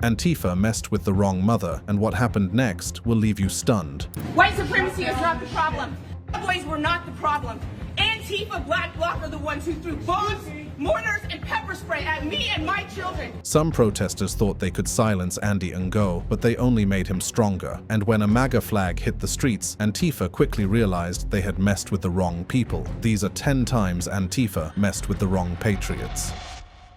Antifa messed with the wrong mother, and what happened next will leave you stunned. White supremacy is not the problem. Boys were not the problem. Antifa, Black Bloc are the ones who threw bombs, mortars, and pepper spray at me and my children. Some protesters thought they could silence Andy Ngo, but they only made him stronger. And when a MAGA flag hit the streets, Antifa quickly realized they had messed with the wrong people. These are 10 times Antifa messed with the wrong patriots.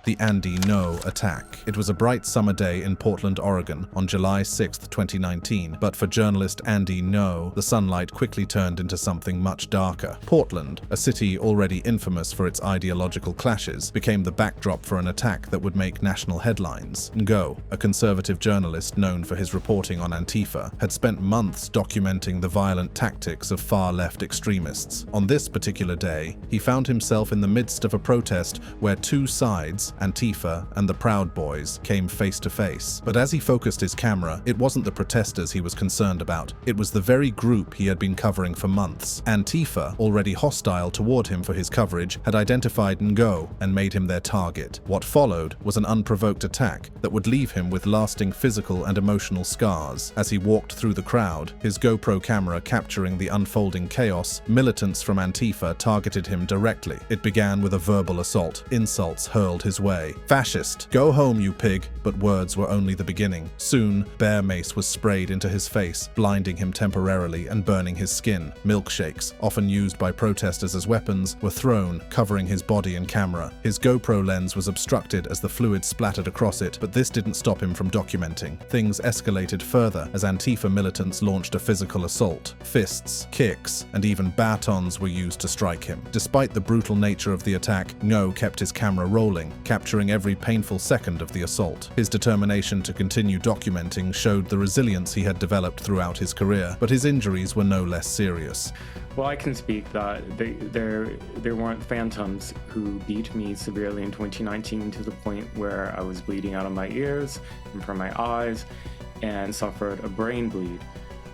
The Andy Ngo attack. It was a bright summer day in Portland, Oregon on July 6, 2019, but for journalist Andy Ngo, the sunlight quickly turned into something much darker. Portland, a city already infamous for its ideological clashes, became the backdrop for an attack that would make national headlines. Ngo, a conservative journalist known for his reporting on Antifa, had spent months documenting the violent tactics of far-left extremists. On this particular day, he found himself in the midst of a protest where two sides, Antifa and the Proud Boys, came face to face. But as he focused his camera, it wasn't the protesters he was concerned about. It was the very group he had been covering for months. Antifa, already hostile toward him for his coverage, had identified Ngo and made him their target. What followed was an unprovoked attack that would leave him with lasting physical and emotional scars. As he walked through the crowd, his GoPro camera capturing the unfolding chaos, militants from Antifa targeted him directly. It began with a verbal assault. Insults hurled his way. Fascist, go home you pig, but words were only the beginning. Soon, bear mace was sprayed into his face, blinding him temporarily and burning his skin. Milkshakes, often used by protesters as weapons, were thrown, covering his body and camera. His GoPro lens was obstructed as the fluid splattered across it, but this didn't stop him from documenting. Things escalated further as Antifa militants launched a physical assault. Fists, kicks, and even batons were used to strike him. Despite the brutal nature of the attack, Ngo kept his camera rolling, capturing every painful second of the assault. His determination to continue documenting showed the resilience he had developed throughout his career, but his injuries were no less serious. Well, I can speak that there weren't phantoms who beat me severely in 2019 to the point where I was bleeding out of my ears and from my eyes and suffered a brain bleed.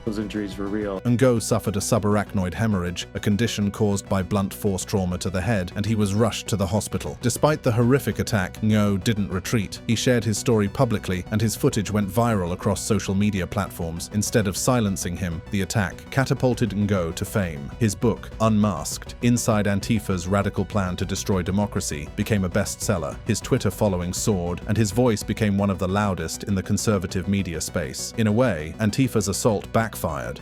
Those injuries were real. Ngo suffered a subarachnoid hemorrhage, a condition caused by blunt force trauma to the head, and he was rushed to the hospital. Despite the horrific attack, Ngo didn't retreat. He shared his story publicly, and his footage went viral across social media platforms. Instead of silencing him, the attack catapulted Ngo to fame. His book, Unmasked: Inside Antifa's Radical Plan to Destroy Democracy, became a bestseller. His Twitter following soared, and his voice became one of the loudest in the conservative media space. In a way, Antifa's assault backfired.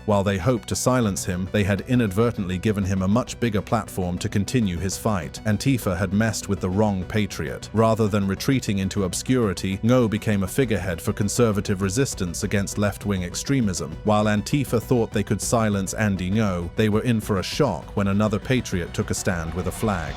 While they hoped to silence him, they had inadvertently given him a much bigger platform to continue his fight. Antifa had messed with the wrong patriot. Rather than retreating into obscurity, Ngo became a figurehead for conservative resistance against left-wing extremism. While Antifa thought they could silence Andy Ngo, they were in for a shock when another patriot took a stand with a flag.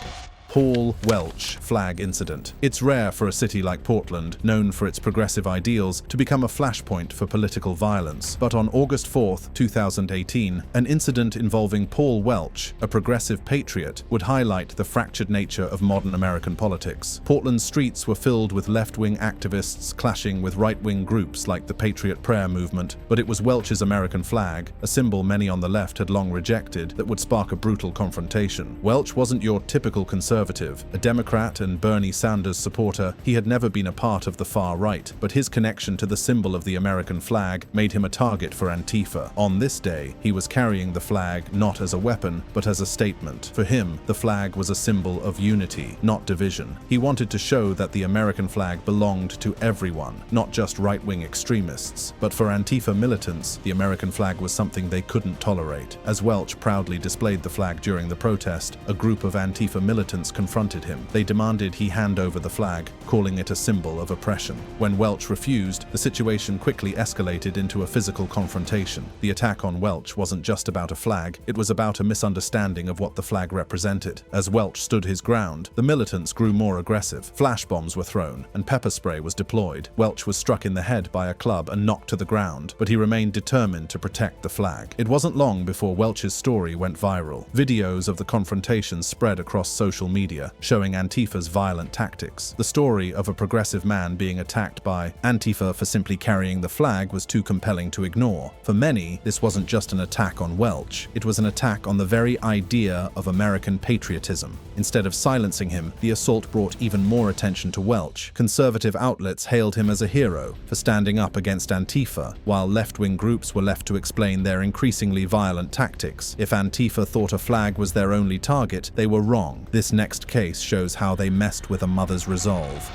Paul Welch flag incident. It's rare for a city like Portland, known for its progressive ideals, to become a flashpoint for political violence. But on August 4, 2018, an incident involving Paul Welch, a progressive patriot, would highlight the fractured nature of modern American politics. Portland's streets were filled with left-wing activists clashing with right-wing groups like the Patriot Prayer movement, but it was Welch's American flag, a symbol many on the left had long rejected, that would spark a brutal confrontation. Welch wasn't your typical conservative. A Democrat and Bernie Sanders supporter, he had never been a part of the far right, but his connection to the symbol of the American flag made him a target for Antifa. On this day, he was carrying the flag not as a weapon, but as a statement. For him, the flag was a symbol of unity, not division. He wanted to show that the American flag belonged to everyone, not just right-wing extremists. But for Antifa militants, the American flag was something they couldn't tolerate. As Welch proudly displayed the flag during the protest, a group of Antifa militants confronted him. They demanded he hand over the flag, calling it a symbol of oppression. When Welch refused, the situation quickly escalated into a physical confrontation. The attack on Welch wasn't just about a flag, it was about a misunderstanding of what the flag represented. As Welch stood his ground, the militants grew more aggressive. Flash bombs were thrown, and pepper spray was deployed. Welch was struck in the head by a club and knocked to the ground, but he remained determined to protect the flag. It wasn't long before Welch's story went viral. Videos of the confrontation spread across social media, media, showing Antifa's violent tactics. The story of a progressive man being attacked by Antifa for simply carrying the flag was too compelling to ignore. For many, this wasn't just an attack on Welch, it was an attack on the very idea of American patriotism. Instead of silencing him, the assault brought even more attention to Welch. Conservative outlets hailed him as a hero for standing up against Antifa, while left-wing groups were left to explain their increasingly violent tactics. If Antifa thought a flag was their only target, they were wrong. This next case shows how they messed with a mother's resolve.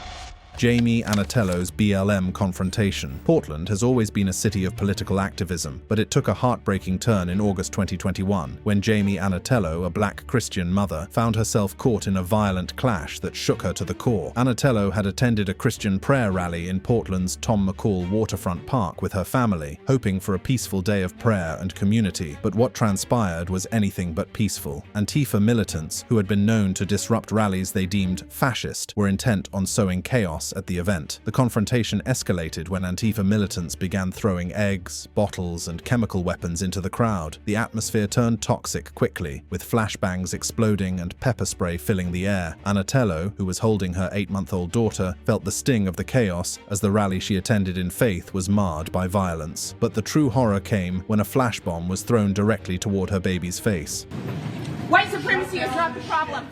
Jamie Anatello's BLM confrontation. Portland has always been a city of political activism, but it took a heartbreaking turn in August 2021 when Jamie Anatello, a black Christian mother, found herself caught in a violent clash that shook her to the core. Anatello had attended a Christian prayer rally in Portland's Tom McCall waterfront park with her family, hoping for a peaceful day of prayer and community, but what transpired was anything but peaceful. Antifa militants, who had been known to disrupt rallies they deemed fascist, were intent on sowing chaos at the event. The confrontation escalated when Antifa militants began throwing eggs, bottles, and chemical weapons into the crowd. The atmosphere turned toxic quickly, with flashbangs exploding and pepper spray filling the air. Anatello, who was holding her 8-month-old daughter, felt the sting of the chaos as the rally she attended in faith was marred by violence. But the true horror came when a flash bomb was thrown directly toward her baby's face. White supremacy is not the problem.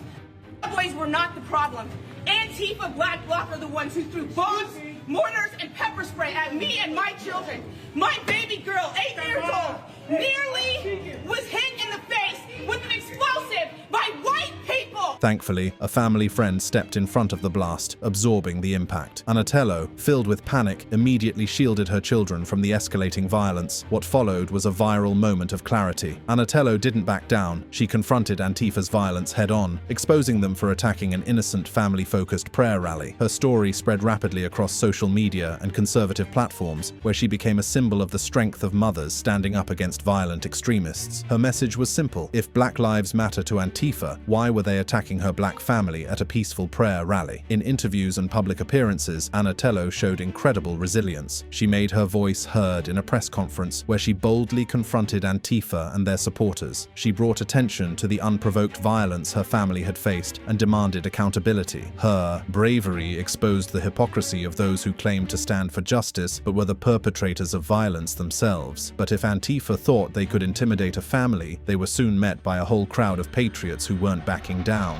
Boys were not the problem. Antifa Black Bloc are the ones who threw bombs, mortars, and pepper spray at me and my children. My baby girl, 8 years old, nearly was hit in the face with an explosive by white people. Thankfully, a family friend stepped in front of the blast, absorbing the impact. Anatello, filled with panic, immediately shielded her children from the escalating violence. What followed was a viral moment of clarity. Anatello didn't back down. She confronted Antifa's violence head-on, exposing them for attacking an innocent family-focused prayer rally. Her story spread rapidly across social media and conservative platforms, where she became a symbol of the strength of mothers standing up against violent extremists. Her message was simple: if Black Lives Matter to Antifa, why were they attacking her black family at a peaceful prayer rally? In interviews and public appearances, Anatello showed incredible resilience. She made her voice heard in a press conference where she boldly confronted Antifa and their supporters. She brought attention to the unprovoked violence her family had faced and demanded accountability. Her bravery exposed the hypocrisy of those who claimed to stand for justice but were the perpetrators of violence themselves. But if Antifa thought they could intimidate a family, they were soon met by a whole crowd of patriots who weren't backing down.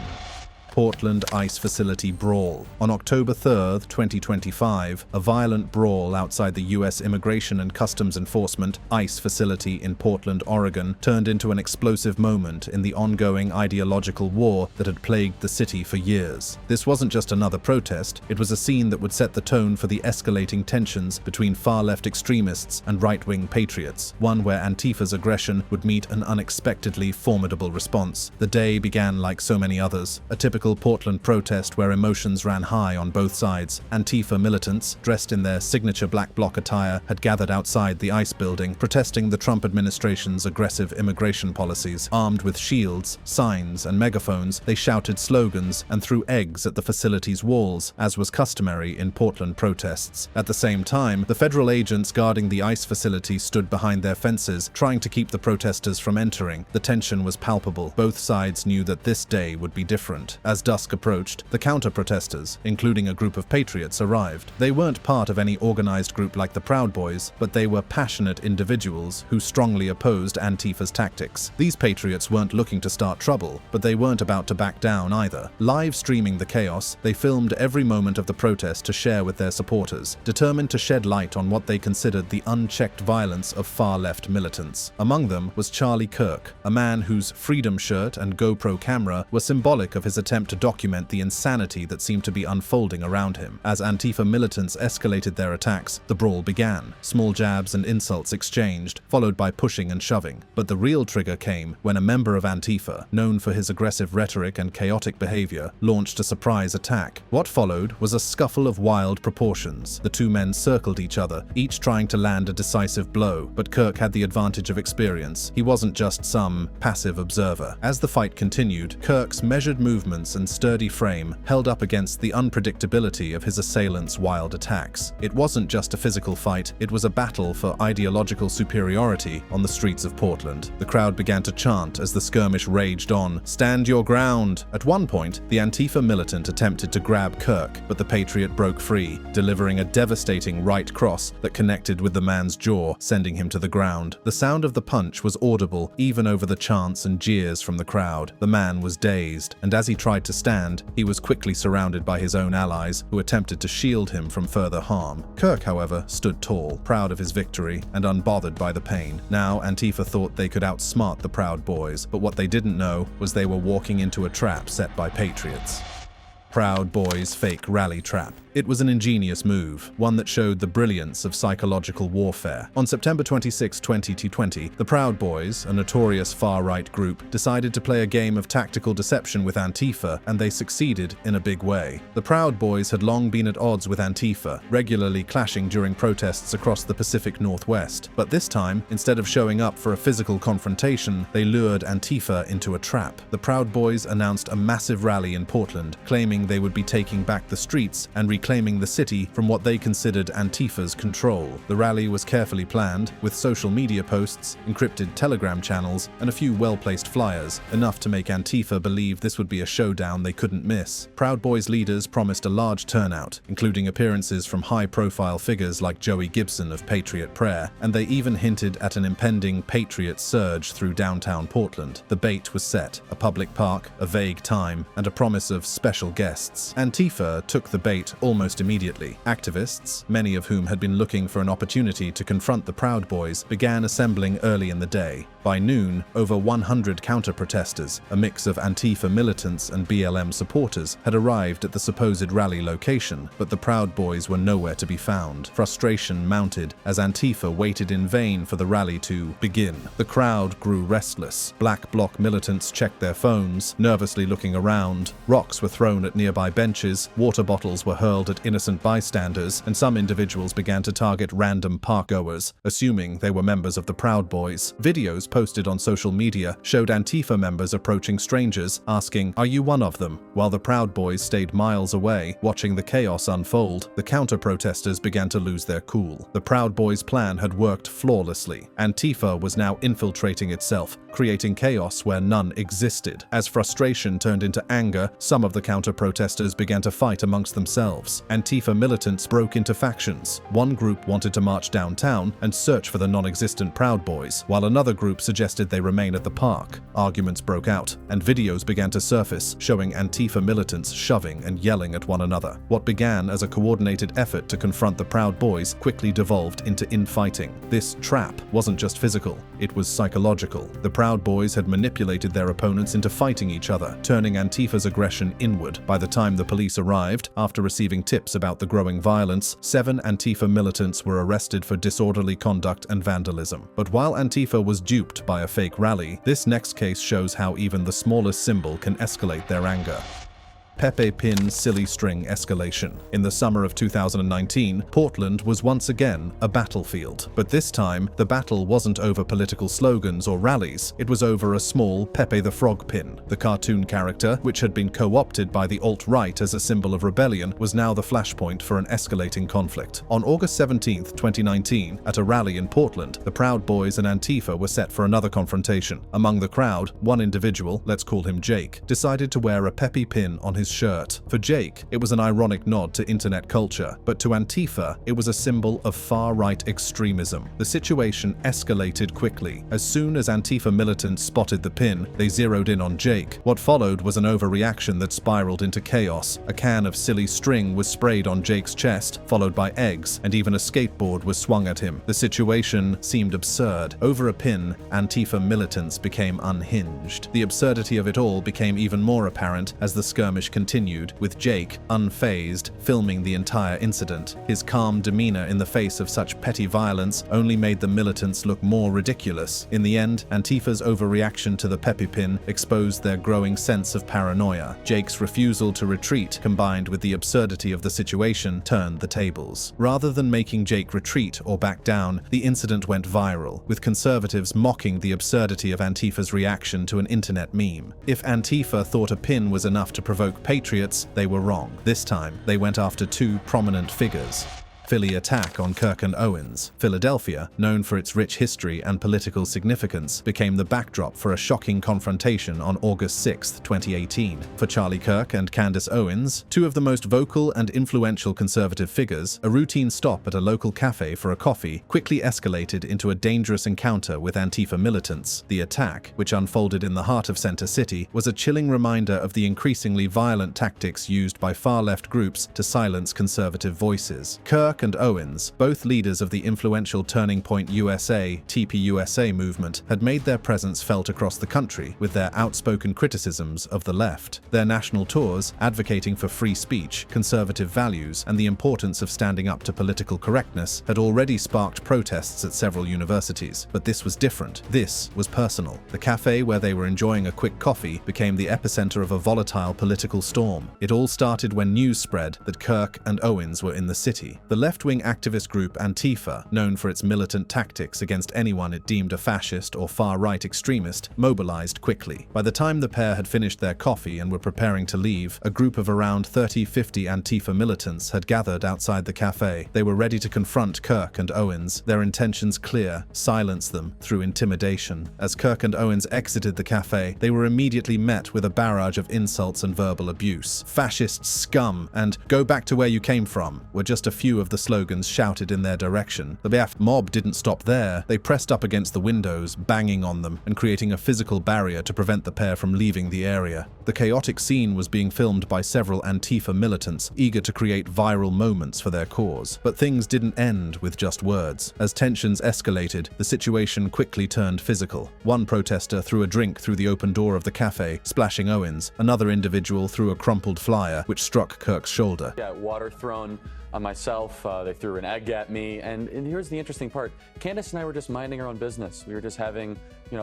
Portland ICE facility brawl. On October 3rd, 2025, a violent brawl outside the U.S. Immigration and Customs Enforcement ICE facility in Portland, Oregon, turned into an explosive moment in the ongoing ideological war that had plagued the city for years. This wasn't just another protest, it was a scene that would set the tone for the escalating tensions between far-left extremists and right-wing patriots, one where Antifa's aggression would meet an unexpectedly formidable response. The day began like so many others, a typical Portland protest where emotions ran high on both sides. Antifa militants, dressed in their signature black bloc attire, had gathered outside the ICE building, protesting the Trump administration's aggressive immigration policies. Armed with shields, signs, and megaphones, they shouted slogans and threw eggs at the facility's walls, as was customary in Portland protests. At the same time, the federal agents guarding the ICE facility stood behind their fences, trying to keep the protesters from entering. The tension was palpable. Both sides knew that this day would be different. As dusk approached, the counter-protesters, including a group of patriots, arrived. They weren't part of any organized group like the Proud Boys, but they were passionate individuals who strongly opposed Antifa's tactics. These patriots weren't looking to start trouble, but they weren't about to back down either. Live streaming the chaos, they filmed every moment of the protest to share with their supporters, determined to shed light on what they considered the unchecked violence of far-left militants. Among them was Charlie Kirk, a man whose Freedom shirt and GoPro camera were symbolic of his attempt to document the insanity that seemed to be unfolding around him. As Antifa militants escalated their attacks, the brawl began. Small jabs and insults exchanged, followed by pushing and shoving. But the real trigger came when a member of Antifa, known for his aggressive rhetoric and chaotic behavior, launched a surprise attack. What followed was a scuffle of wild proportions. The two men circled each other, each trying to land a decisive blow, but Kirk had the advantage of experience. He wasn't just some passive observer. As the fight continued, Kirk's measured movements presence and sturdy frame held up against the unpredictability of his assailants' wild attacks. It wasn't just a physical fight, it was a battle for ideological superiority on the streets of Portland. The crowd began to chant as the skirmish raged on, "Stand your ground!" At one point, the Antifa militant attempted to grab Kirk, but the Patriot broke free, delivering a devastating right cross that connected with the man's jaw, sending him to the ground. The sound of the punch was audible even over the chants and jeers from the crowd. The man was dazed, and as he tried to stand, he was quickly surrounded by his own allies, who attempted to shield him from further harm. Kirk, however, stood tall, proud of his victory and unbothered by the pain. Now, Antifa thought they could outsmart the Proud Boys, but what they didn't know was they were walking into a trap set by Patriots. Proud Boys' fake rally trap. It was an ingenious move, one that showed the brilliance of psychological warfare. On September 26, 2020, the Proud Boys, a notorious far-right group, decided to play a game of tactical deception with Antifa, and they succeeded in a big way. The Proud Boys had long been at odds with Antifa, regularly clashing during protests across the Pacific Northwest. But this time, instead of showing up for a physical confrontation, they lured Antifa into a trap. The Proud Boys announced a massive rally in Portland, claiming they would be taking back the streets and reclaiming the city from what they considered Antifa's control. The rally was carefully planned, with social media posts, encrypted Telegram channels, and a few well-placed flyers, enough to make Antifa believe this would be a showdown they couldn't miss. Proud Boys leaders promised a large turnout, including appearances from high-profile figures like Joey Gibson of Patriot Prayer, and they even hinted at an impending Patriot surge through downtown Portland. The bait was set: a public park, a vague time, and a promise of special guests. Antifa took the bait almost immediately. Activists, many of whom had been looking for an opportunity to confront the Proud Boys, began assembling early in the day. By noon, over 100 counter-protesters, a mix of Antifa militants and BLM supporters, had arrived at the supposed rally location, but the Proud Boys were nowhere to be found. Frustration mounted as Antifa waited in vain for the rally to begin. The crowd grew restless. Black Bloc militants checked their phones, nervously looking around. Rocks were thrown at nearby benches, water bottles were hurled at innocent bystanders, and some individuals began to target random parkgoers, assuming they were members of the Proud Boys. Videos posted on social media showed Antifa members approaching strangers, asking, "Are you one of them?" While the Proud Boys stayed miles away, watching the chaos unfold, the counter-protesters began to lose their cool. The Proud Boys' plan had worked flawlessly. Antifa was now infiltrating itself, creating chaos where none existed. As frustration turned into anger, some of the counter-protesters began to fight amongst themselves. Antifa militants broke into factions. One group wanted to march downtown and search for the non-existent Proud Boys, while another group suggested they remain at the park. Arguments broke out, and videos began to surface showing Antifa militants shoving and yelling at one another. What began as a coordinated effort to confront the Proud Boys quickly devolved into infighting. This trap wasn't just physical, it was psychological. The Proud Boys had manipulated their opponents into fighting each other, turning Antifa's aggression inward. By the time the police arrived, after receiving tips about the growing violence, 7 Antifa militants were arrested for disorderly conduct and vandalism. But while Antifa was duped by a fake rally, this next case shows how even the smallest symbol can escalate their anger. Pepe Pin silly string escalation. In the summer of 2019, Portland was once again a battlefield. But this time, the battle wasn't over political slogans or rallies, it was over a small Pepe the Frog pin. The cartoon character, which had been co-opted by the alt-right as a symbol of rebellion, was now the flashpoint for an escalating conflict. On August 17, 2019, at a rally in Portland, the Proud Boys and Antifa were set for another confrontation. Among the crowd, one individual, let's call him Jake, decided to wear a Pepe pin on his shirt. For Jake, it was an ironic nod to internet culture, but to Antifa, it was a symbol of far-right extremism. The situation escalated quickly. As soon as Antifa militants spotted the pin, they zeroed in on Jake. What followed was an overreaction that spiraled into chaos. A can of silly string was sprayed on Jake's chest, followed by eggs, and even a skateboard was swung at him. The situation seemed absurd. Over a pin, Antifa militants became unhinged. The absurdity of it all became even more apparent as the skirmish continued, with Jake, unfazed, filming the entire incident. His calm demeanor in the face of such petty violence only made the militants look more ridiculous. In the end, Antifa's overreaction to the EpiPen exposed their growing sense of paranoia. Jake's refusal to retreat, combined with the absurdity of the situation, turned the tables. Rather than making Jake retreat or back down, the incident went viral, with conservatives mocking the absurdity of Antifa's reaction to an internet meme. If Antifa thought a pin was enough to provoke Patriots, they were wrong. This time, they went after two prominent figures. Philly attack on Kirk and Owens. Philadelphia, known for its rich history and political significance, became the backdrop for a shocking confrontation on August 6, 2018. For Charlie Kirk and Candace Owens, two of the most vocal and influential conservative figures, a routine stop at a local cafe for a coffee quickly escalated into a dangerous encounter with Antifa militants. The attack, which unfolded in the heart of Center City, was a chilling reminder of the increasingly violent tactics used by far-left groups to silence conservative voices. Kirk and Owens, both leaders of the influential Turning Point USA (TPUSA) movement, had made their presence felt across the country with their outspoken criticisms of the left. Their national tours, advocating for free speech, conservative values, and the importance of standing up to political correctness, had already sparked protests at several universities. But this was different. This was personal. The cafe where they were enjoying a quick coffee became the epicenter of a volatile political storm. It all started when news spread that Kirk and Owens were in the city. The left-wing activist group Antifa, known for its militant tactics against anyone it deemed a fascist or far-right extremist, mobilized quickly. By the time the pair had finished their coffee and were preparing to leave, a group of around 30-50 Antifa militants had gathered outside the cafe. They were ready to confront Kirk and Owens, their intentions clear: silence them through intimidation. As Kirk and Owens exited the cafe, they were immediately met with a barrage of insults and verbal abuse. "Fascist scum" and "go back to where you came from" were just a few of the slogans shouted in their direction. The BAF mob didn't stop there. They pressed up against the windows, banging on them and creating a physical barrier to prevent the pair from leaving the area. The chaotic scene was being filmed by several Antifa militants, eager to create viral moments for their cause. But things didn't end with just words. As tensions escalated, the situation quickly turned physical. One protester threw a drink through the open door of the cafe, splashing Owens. Another individual threw a crumpled flyer, which struck Kirk's shoulder. Water thrown on myself, they threw an egg at me, and here's the interesting part. Candace and I were just minding our own business. We were just having,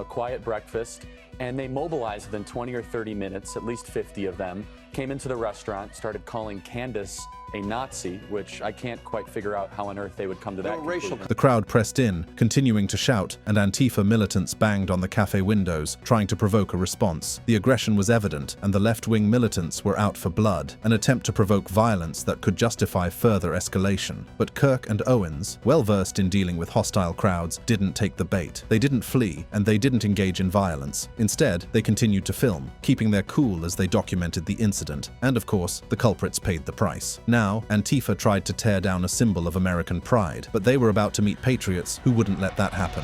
quiet breakfast, and they mobilized within 20 or 30 minutes, at least 50 of them, came into the restaurant, started calling Candace a Nazi, which I can't quite figure out how on earth they would come to that conclusion. The crowd pressed in, continuing to shout, and Antifa militants banged on the cafe windows, trying to provoke a response. The aggression was evident, and the left-wing militants were out for blood, an attempt to provoke violence that could justify further escalation. But Kirk and Owens, well-versed in dealing with hostile crowds, didn't take the bait. They didn't flee, and they didn't engage in violence. Instead, they continued to film, keeping their cool as they documented the incident. And of course, the culprits paid the price. Now, Antifa tried to tear down a symbol of American pride, but they were about to meet patriots who wouldn't let that happen.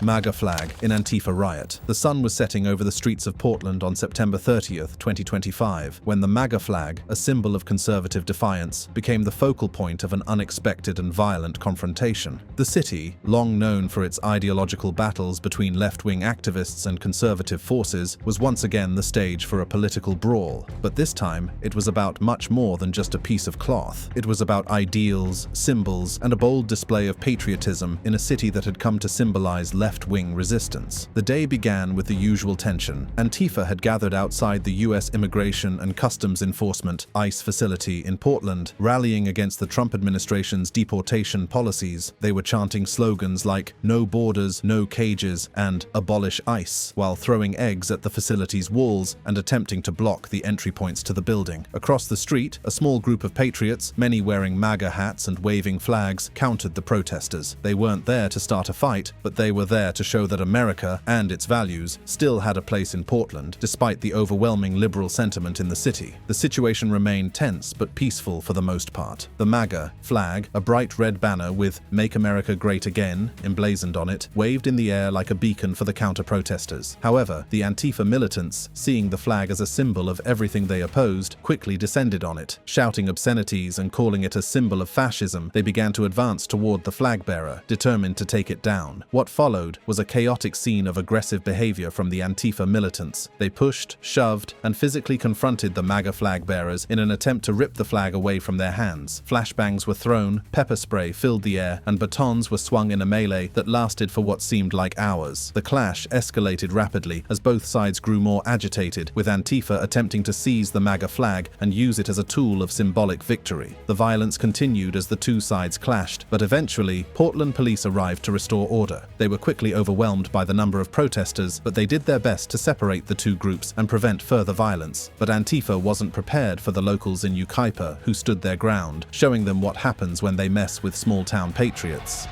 MAGA flag in Antifa riot. The sun was setting over the streets of Portland on September 30th, 2025, when the MAGA flag, a symbol of conservative defiance, became the focal point of an unexpected and violent confrontation. The city, long known for its ideological battles between left-wing activists and conservative forces, was once again the stage for a political brawl. But this time, it was about much more than just a piece of cloth. It was about ideals, symbols, and a bold display of patriotism in a city that had come to symbolize left-wing resistance. The day began with the usual tension. Antifa had gathered outside the U.S. Immigration and Customs Enforcement (ICE) facility in Portland, rallying against the Trump administration's deportation policies. They were chanting slogans like "No borders, no cages" and "Abolish ICE," while throwing eggs at the facility's walls and attempting to block the entry points to the building. Across the street, a small group of patriots, many wearing MAGA hats and waving flags, countered the protesters. They weren't there to start a fight, but they were there to show that America and its values still had a place in Portland, despite the overwhelming liberal sentiment in the city. The situation remained tense but peaceful for the most part. The MAGA flag, a bright red banner with "Make America Great Again" emblazoned on it, waved in the air like a beacon for the counter-protesters. However, the Antifa militants, seeing the flag as a symbol of everything they opposed, quickly descended on it. Shouting obscenities and calling it a symbol of fascism, they began to advance toward the flag bearer, determined to take it down. What followed followed was a chaotic scene of aggressive behavior from the Antifa militants. They pushed, shoved, and physically confronted the MAGA flag bearers in an attempt to rip the flag away from their hands. Flashbangs were thrown, pepper spray filled the air, and batons were swung in a melee that lasted for what seemed like hours. The clash escalated rapidly as both sides grew more agitated, with Antifa attempting to seize the MAGA flag and use it as a tool of symbolic victory. The violence continued as the two sides clashed, but eventually, Portland police arrived to restore order. They were quickly overwhelmed by the number of protesters, but they did their best to separate the two groups and prevent further violence. But Antifa wasn't prepared for the locals in Yucaipa, who stood their ground, showing them what happens when they mess with small-town patriots.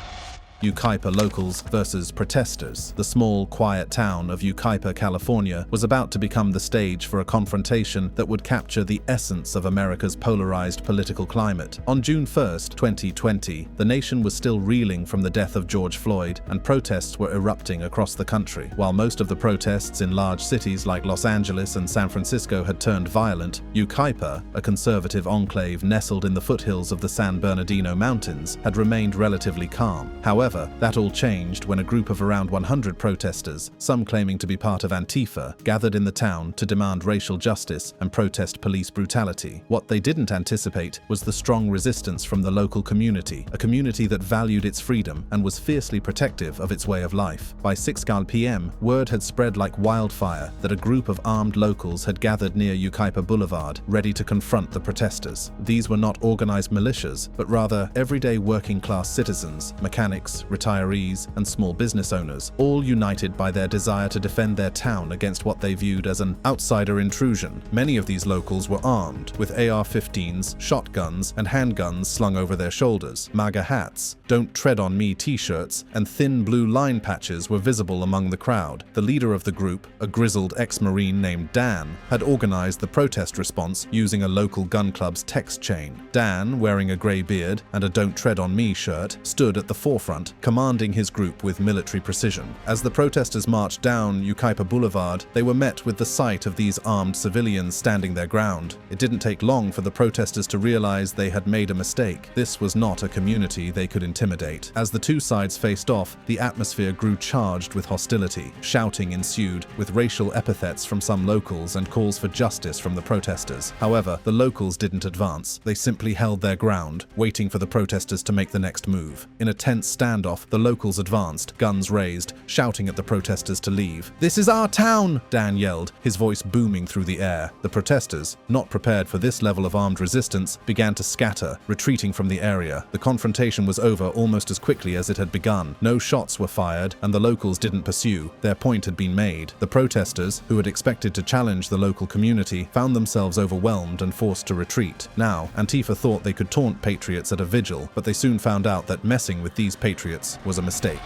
Yucaipa locals versus protesters. The small, quiet town of Yucaipa, California, was about to become the stage for a confrontation that would capture the essence of America's polarized political climate. On June 1st, 2020, the nation was still reeling from the death of George Floyd, and protests were erupting across the country. While most of the protests in large cities like Los Angeles and San Francisco had turned violent, Yucaipa, a conservative enclave nestled in the foothills of the San Bernardino Mountains, had remained relatively calm. However, that all changed when a group of around 100 protesters, some claiming to be part of Antifa, gathered in the town to demand racial justice and protest police brutality. What they didn't anticipate was the strong resistance from the local community, a community that valued its freedom and was fiercely protective of its way of life. By 6 p.m., word had spread like wildfire that a group of armed locals had gathered near Yucaipa Boulevard, ready to confront the protesters. These were not organized militias, but rather everyday working-class citizens, mechanics, retirees, and small business owners, all united by their desire to defend their town against what they viewed as an outsider intrusion. Many of these locals were armed, with AR-15s, shotguns, and handguns slung over their shoulders. MAGA hats, "Don't Tread on Me" t-shirts, and thin blue line patches were visible among the crowd. The leader of the group, a grizzled ex-Marine named Dan, had organized the protest response using a local gun club's text chain. Dan, wearing a grey beard and a "Don't Tread on Me" shirt, stood at the forefront, commanding his group with military precision. As the protesters marched down Yucaipa Boulevard, they were met with the sight of these armed civilians standing their ground. It didn't take long for the protesters to realize they had made a mistake. This was not a community they could intimidate. As the two sides faced off, the atmosphere grew charged with hostility. Shouting ensued, with racial epithets from some locals and calls for justice from the protesters. However, the locals didn't advance. They simply held their ground, waiting for the protesters to make the next move. In a tense standoff, the locals advanced, guns raised, shouting at the protesters to leave. "This is our town!" Dan yelled, his voice booming through the air. The protesters, not prepared for this level of armed resistance, began to scatter, retreating from the area. The confrontation was over almost as quickly as it had begun. No shots were fired, and the locals didn't pursue. Their point had been made. The protesters, who had expected to challenge the local community, found themselves overwhelmed and forced to retreat. Now, Antifa thought they could taunt patriots at a vigil, but they soon found out that messing with these patriots was a mistake.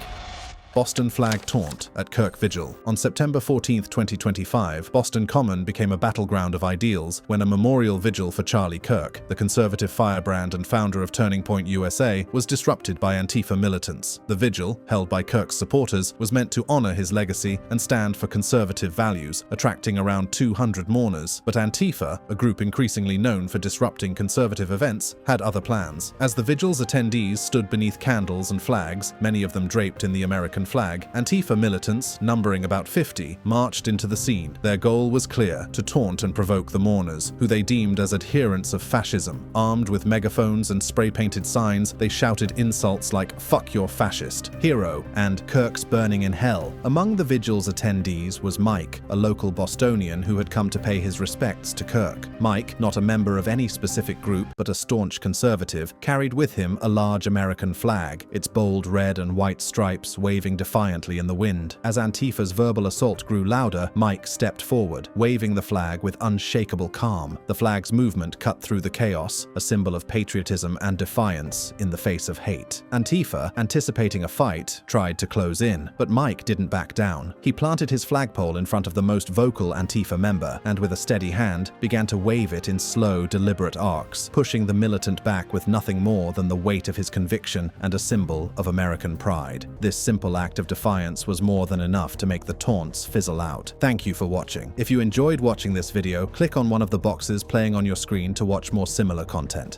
Boston flag taunt at Kirk Vigil. On September 14, 2025, Boston Common became a battleground of ideals when a memorial vigil for Charlie Kirk, the conservative firebrand and founder of Turning Point USA, was disrupted by Antifa militants. The vigil, held by Kirk's supporters, was meant to honor his legacy and stand for conservative values, attracting around 200 mourners. But Antifa, a group increasingly known for disrupting conservative events, had other plans. As the vigil's attendees stood beneath candles and flags, many of them draped in the American flag, Antifa militants, numbering about 50, marched into the scene. Their goal was clear: to taunt and provoke the mourners, who they deemed as adherents of fascism. Armed with megaphones and spray-painted signs, they shouted insults like "fuck your fascist," "hero," and "Kirk's burning in hell." Among the vigil's attendees was Mike, a local Bostonian who had come to pay his respects to Kirk. Mike, not a member of any specific group but a staunch conservative, carried with him a large American flag, its bold red and white stripes waving defiantly in the wind. As Antifa's verbal assault grew louder, Mike stepped forward, waving the flag with unshakable calm. The flag's movement cut through the chaos, a symbol of patriotism and defiance in the face of hate. Antifa, anticipating a fight, tried to close in, but Mike didn't back down. He planted his flagpole in front of the most vocal Antifa member and with a steady hand began to wave it in slow, deliberate arcs, pushing the militant back with nothing more than the weight of his conviction and a symbol of American pride. This simple act of defiance was more than enough to make the taunts fizzle out. Thank you for watching. If you enjoyed watching this video, click on one of the boxes playing on your screen to watch more similar content.